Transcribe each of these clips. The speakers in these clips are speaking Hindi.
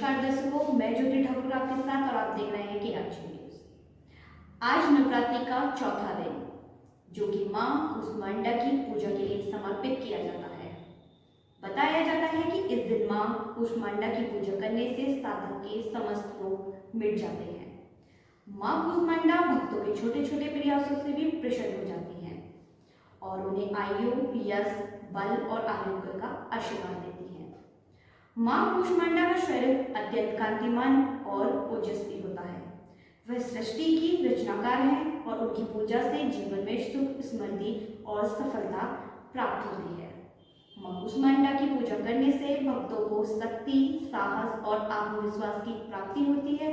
नमस्कार दर्शकों, मैं ज्योति ठाकुर आपके साथ और आप देख रहे हैं केआरजी न्यूज। आज नवरात्रि का चौथा दिन, जो कि मां कुष्मांडा की पूजा के लिए समर्पित किया जाता है। बताया जाता है कि इस दिन मां कुष्मांडा की पूजा करने से साधक के समस्त रोग मिट जाते हैं। मां कुष्मांडा भक्तों के छोटे छोटे प्रयासों से भी प्रसन्न हो जाती हैं और उन्हें आयु, यश, बल और आरोग्य का आशीर्वाद देती हैं। मां कुष्मांडा का स्वरूप अत्यंत कांतिमान और ओजस्वी होता है। वह सृष्टि की रचनाकार है और उनकी पूजा से जीवन में सुख, समृद्धि और सफलता प्राप्त होती है। मां कुष्मांडा की पूजा करने से भक्तों को शक्ति, साहस और आत्मविश्वास की प्राप्ति होती है।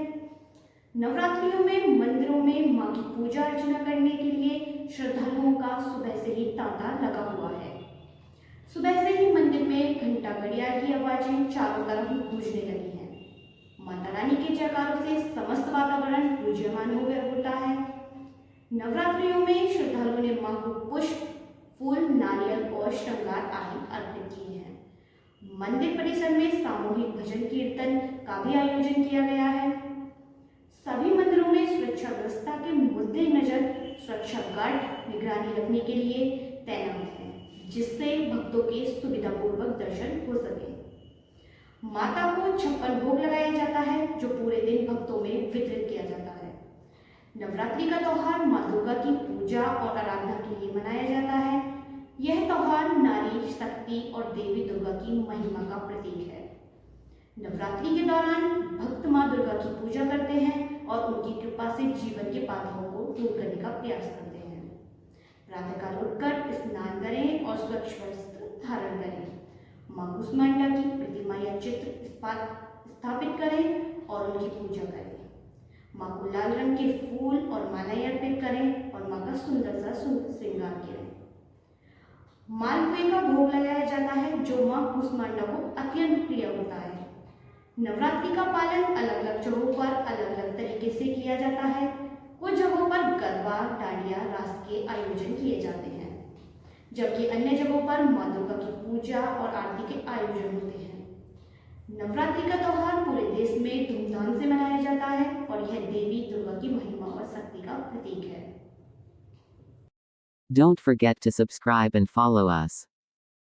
नवरात्रियों में मंदिरों में मां की पूजा अर्चना करने के लिए श्रद्धालुओं का सुबह से ही तांता लगा हुआ है। सुबह से ही मंदिर में घंटा घड़ियाल की आवाजें चारों तरफ गूंजने लगी हैं। माता रानी के जयकारों से समस्त वातावरण गुंजयमान हो गया होता है। नवरात्रियों में श्रद्धालुओं ने मां को पुष्प, फूल, नारियल और श्रृंगार आदि अर्पित किए हैं। मंदिर परिसर में सामूहिक भजन कीर्तन का भी आयोजन किया गया है। सभी मंदिरों में सुरक्षा व्यवस्था के मद्देनजर सुरक्षा गार्ड निगरानी रखने के लिए तैनात हैं, जिससे भक्तों के सुविधापूर्वक दर्शन हो सके। माता को 56 भोग लगाया जाता है, जो पूरे दिन भक्तों में वितरित किया जाता है। नवरात्रि का त्योहार मां दुर्गा की पूजा और आराधना के लिए मनाया जाता है। यह त्योहार नारी शक्ति और देवी दुर्गा की महिमा का प्रतीक है। नवरात्रि के दौरान भक्त मां दुर्गा की पूजा करते हैं और उनकी कृपा से जीवन के बाधाओं को दूर करने का प्रयास करते हैं। प्रातःकाल उठकर स्नान करें और स्वच्छ वस्त्र धारण करें। मां कुष्मांडा की प्रतिमा या चित्र स्थापित करें और उनकी पूजा करें। मां को लाल रंग के फूल और मालाएं अर्पित करें और मां का सुंदर सा श्रृंगार करें। मालपुए का भोग लगाया जाता है, जो मां कुष्मांडा को अत्यंत प्रिय होता है। नवरात्रि का पालन अलग अलग जगहों पर अलग अलग तरीके से किया जाता है। कुछ जगहों पर गरबा, डांडिया, रास के आयोजन किए जाते हैं, जबकि अन्य जगहों पर मां दुर्गा की पूजा और आरती के आयोजन होते हैं। नवरात्रि का त्योहार पूरे देश में धूमधाम से मनाया जाता है और यह देवी दुर्गा की महिमा और शक्ति का प्रतीक है। Don't forget to subscribe and follow us.